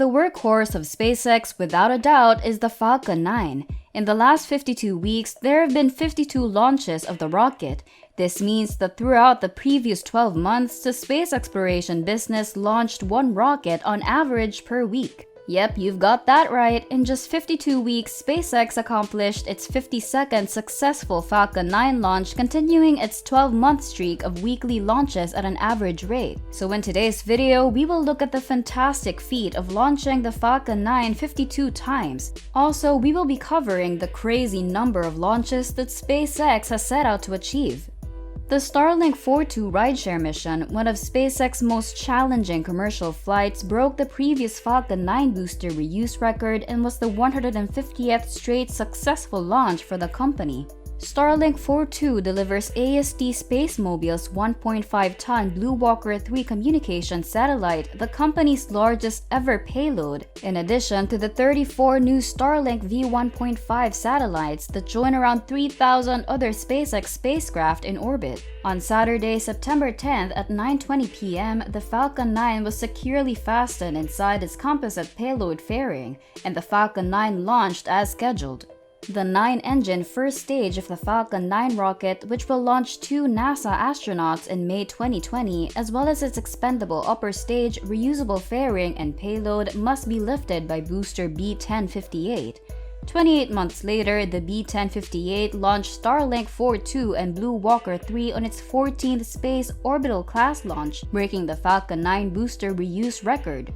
The workhorse of SpaceX, without a doubt, is the Falcon 9. In the last 52 weeks, there have been 52 launches of the rocket. This means that throughout the previous 12 months, the space exploration business launched one rocket on average per week. Yep, you've got that right. In just 52 weeks, SpaceX accomplished its 52nd successful Falcon 9 launch, continuing its 12-month streak of weekly launches at an average rate. So in today's video, we will look at the fantastic feat of launching the Falcon 9 52 times. Also, we will be covering the crazy number of launches that SpaceX has set out to achieve. The Starlink V1.5 rideshare mission, one of SpaceX's most challenging commercial flights, broke the previous Falcon 9 booster reuse record and was the 150th straight successful launch for the company. Starlink V1.5 delivers AST SpaceMobile's 1.5-ton BlueWalker 3 communication satellite, the company's largest ever payload, in addition to the 34 new Starlink V1.5 satellites that join around 3,000 other SpaceX spacecraft in orbit. On Saturday, September 10th at 9:20 p.m., the Falcon 9 was securely fastened inside its composite payload fairing, and the Falcon 9 launched as scheduled. The 9-engine first stage of the Falcon 9 rocket, which will launch 2 NASA astronauts in May 2020, as well as its expendable upper stage, reusable fairing, and payload, must be lifted by booster B-1058. 28 months later, the B-1058 launched Starlink V1.5 and BlueWalker 3 on its 14th space orbital class launch, breaking the Falcon 9 booster reuse record.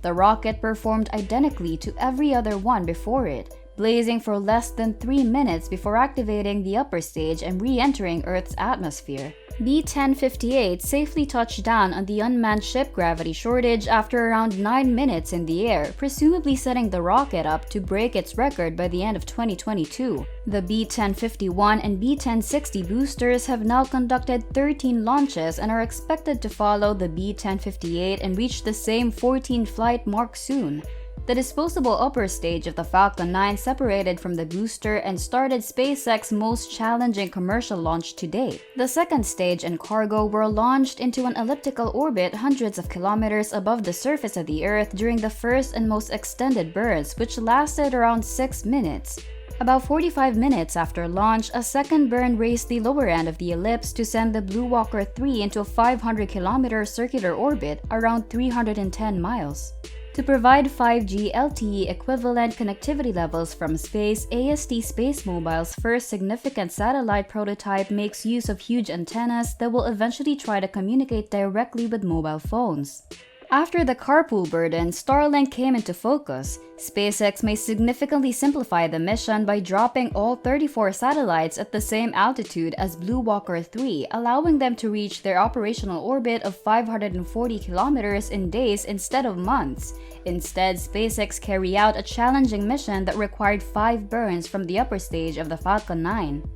The rocket performed identically to every other one before it, blazing for less than 3 minutes before activating the upper stage and re-entering Earth's atmosphere. B-1058 safely touched down on the unmanned ship gravity shortage after around 9 minutes in the air, presumably setting the rocket up to break its record by the end of 2022. The B-1051 and B-1060 boosters have now conducted 13 launches and are expected to follow the B-1058 and reach the same 14-flight mark soon. The disposable upper stage of the Falcon 9 separated from the booster and started SpaceX's most challenging commercial launch to date. The second stage and cargo were launched into an elliptical orbit hundreds of kilometers above the surface of the Earth during the first and most extended burns, which lasted around 6 minutes. About 45 minutes after launch, a second burn raised the lower end of the ellipse to send the BlueWalker 3 into a 500-kilometer circular orbit around 310 miles. To provide 5G LTE equivalent connectivity levels from space, AST SpaceMobile's first significant satellite prototype makes use of huge antennas that will eventually try to communicate directly with mobile phones. After the carpool burden, Starlink came into focus. SpaceX may significantly simplify the mission by dropping all 34 satellites at the same altitude as BlueWalker 3, allowing them to reach their operational orbit of 540 kilometers in days instead of months. Instead, SpaceX carried out a challenging mission that required 5 burns from the upper stage of the Falcon 9.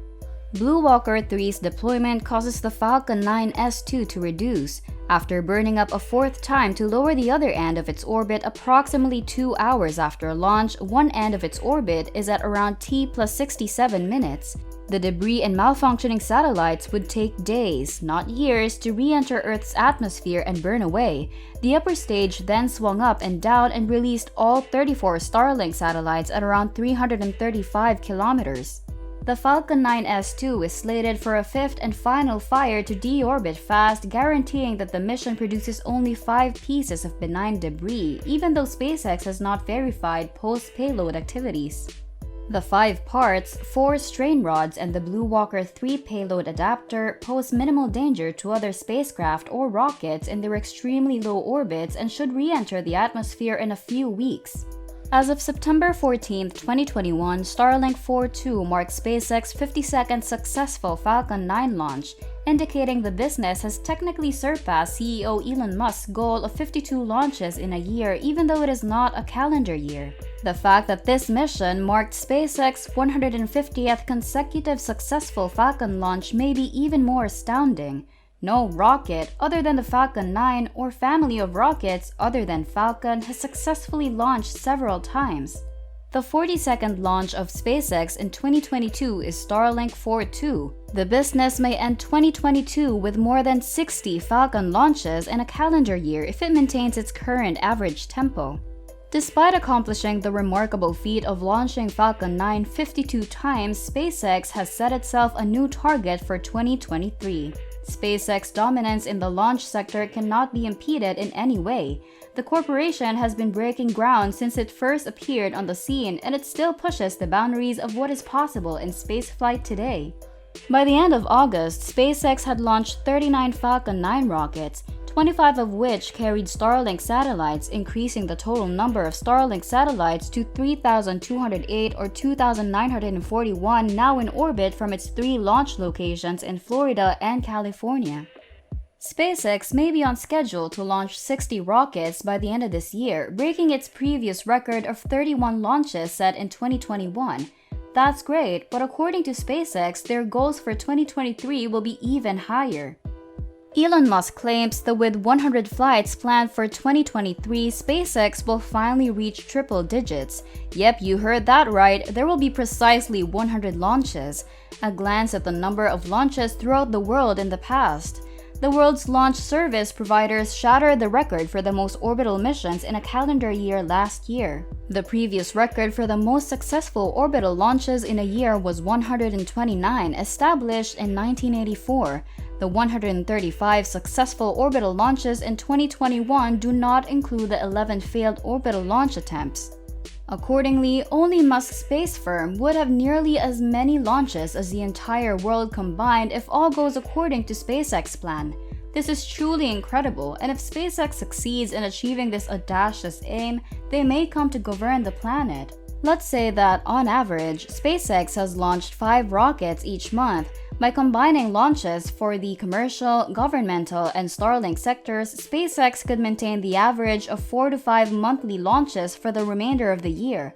BlueWalker 3's deployment causes the Falcon 9 S2 to reduce. After burning up a 4th time to lower the other end of its orbit approximately 2 hours after launch, one end of its orbit is at around T plus 67 minutes. The debris and malfunctioning satellites would take days, not years, to re-enter Earth's atmosphere and burn away. The upper stage then swung up and down and released all 34 Starlink satellites at around 335 kilometers. The Falcon 9 S2 is slated for a 5th and final fire to deorbit fast, guaranteeing that the mission produces only 5 pieces of benign debris, even though SpaceX has not verified post-payload activities. The 5 parts, 4 strain rods, and the BlueWalker 3 payload adapter pose minimal danger to other spacecraft or rockets in their extremely low orbits and should re-enter the atmosphere in a few weeks. As of September 14, 2021, Starlink V1.5 marks SpaceX's 52nd successful Falcon 9 launch, indicating the business has technically surpassed CEO Elon Musk's goal of 52 launches in a year, even though it is not a calendar year. The fact that this mission marked SpaceX's 150th consecutive successful Falcon launch may be even more astounding. No rocket other than the Falcon 9 or family of rockets other than Falcon has successfully launched several times. The 42nd launch of SpaceX in 2022 is Starlink V1.5. The business may end 2022 with more than 60 Falcon launches in a calendar year if it maintains its current average tempo. Despite accomplishing the remarkable feat of launching Falcon 9 52 times, SpaceX has set itself a new target for 2023. SpaceX's dominance in the launch sector cannot be impeded in any way. The corporation has been breaking ground since it first appeared on the scene, and it still pushes the boundaries of what is possible in spaceflight today. By the end of August, SpaceX had launched 39 Falcon 9 rockets, 25 of which carried Starlink satellites, increasing the total number of Starlink satellites to 3,208 or 2,941 now in orbit from its 3 launch locations in Florida and California. SpaceX may be on schedule to launch 60 rockets by the end of this year, breaking its previous record of 31 launches set in 2021. That's great, but according to SpaceX, their goals for 2023 will be even higher. Elon Musk claims that with 100 flights planned for 2023, SpaceX will finally reach triple digits. Yep, you heard that right, there will be precisely 100 launches. A glance at the number of launches throughout the world in the past. The world's launch service providers shattered the record for the most orbital missions in a calendar year last year. The previous record for the most successful orbital launches in a year was 129, established in 1984. The 135 successful orbital launches in 2021 do not include the 11 failed orbital launch attempts. Accordingly, only Musk's space firm would have nearly as many launches as the entire world combined if all goes according to SpaceX's plan. This is truly incredible, and if SpaceX succeeds in achieving this audacious aim, they may come to govern the planet. Let's say that, on average, SpaceX has launched 5 rockets each month. By combining launches for the commercial, governmental, and Starlink sectors, SpaceX could maintain the average of 4 to 5 monthly launches for the remainder of the year.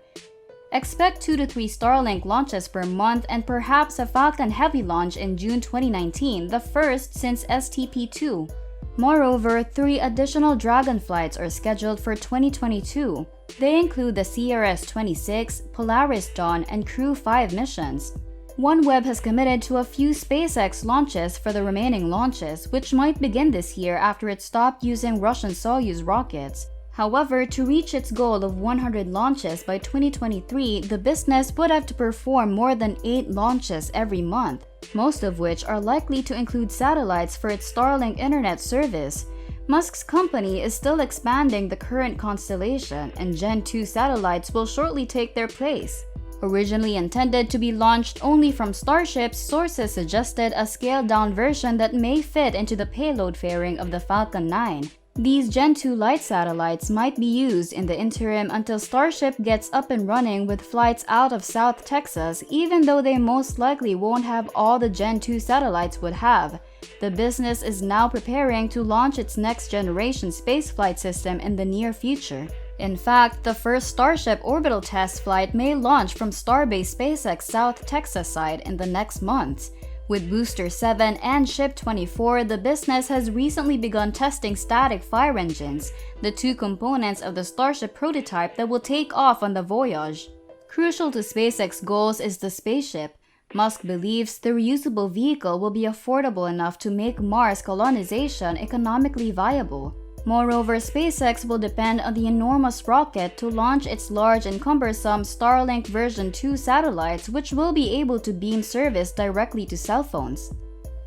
Expect 2 to 3 Starlink launches per month and perhaps a Falcon Heavy launch in June 2019, the first since STP-2. Moreover, 3 additional Dragon flights are scheduled for 2022. They include the CRS-26, Polaris Dawn, and Crew 5 missions. OneWeb has committed to a few SpaceX launches for the remaining launches, which might begin this year after it stopped using Russian Soyuz rockets. However, to reach its goal of 100 launches by 2023, the business would have to perform more than 8 launches every month, most of which are likely to include satellites for its Starlink internet service. Musk's company is still expanding the current constellation, and Gen 2 satellites will shortly take their place. Originally intended to be launched only from Starship, sources suggested a scaled-down version that may fit into the payload fairing of the Falcon 9. These Gen 2 light satellites might be used in the interim until Starship gets up and running with flights out of South Texas, even though they most likely won't have all the Gen 2 satellites would have. The business is now preparing to launch its next-generation spaceflight system in the near future. In fact, the first Starship orbital test flight may launch from Starbase SpaceX South Texas site in the next months. With Booster 7 and Ship 24, the business has recently begun testing static fire engines, the 2 components of the Starship prototype that will take off on the voyage. Crucial to SpaceX goals is the spaceship. Musk believes the reusable vehicle will be affordable enough to make Mars colonization economically viable. Moreover, SpaceX will depend on the enormous rocket to launch its large and cumbersome Starlink version 2 satellites, which will be able to beam service directly to cell phones.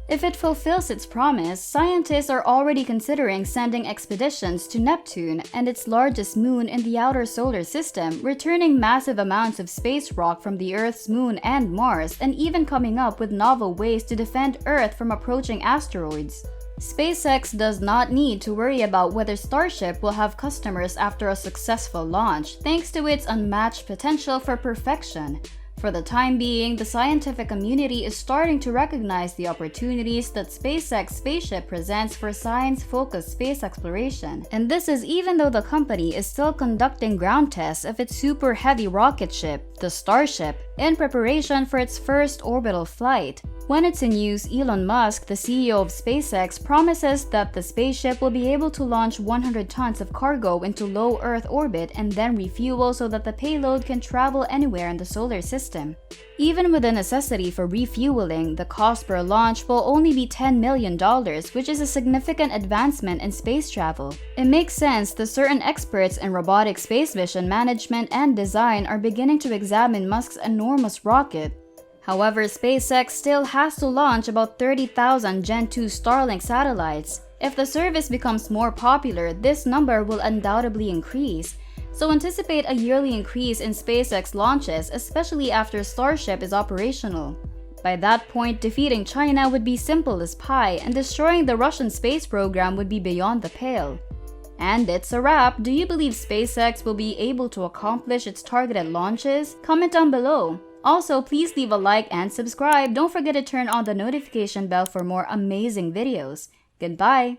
If it fulfills its promise, scientists are already considering sending expeditions to Neptune and its largest moon in the outer solar system, returning massive amounts of space rock from the Earth's moon and Mars, and even coming up with novel ways to defend Earth from approaching asteroids. SpaceX does not need to worry about whether Starship will have customers after a successful launch, thanks to its unmatched potential for perfection. For the time being, the scientific community is starting to recognize the opportunities that SpaceX Spaceship presents for science-focused space exploration. And this is even though the company is still conducting ground tests of its super heavy rocket ship, the Starship, in preparation for its first orbital flight. When it's in use, Elon Musk, the CEO of SpaceX, promises that the spaceship will be able to launch 100 tons of cargo into low Earth orbit and then refuel so that the payload can travel anywhere in the solar system. system. Even with the necessity for refueling, the cost per launch will only be $10 million, which is a significant advancement in space travel. It makes sense that certain experts in robotic space mission management and design are beginning to examine Musk's enormous rocket. However, SpaceX still has to launch about 30,000 Gen 2 Starlink satellites. If the service becomes more popular, this number will undoubtedly increase. So anticipate a yearly increase in SpaceX launches, especially after Starship is operational. By that point, defeating China would be simple as pie, and destroying the Russian space program would be beyond the pale. And it's a wrap. Do you believe SpaceX will be able to accomplish its targeted launches? Comment down below. Also, please leave a like and subscribe. Don't forget to turn on the notification bell for more amazing videos. Goodbye!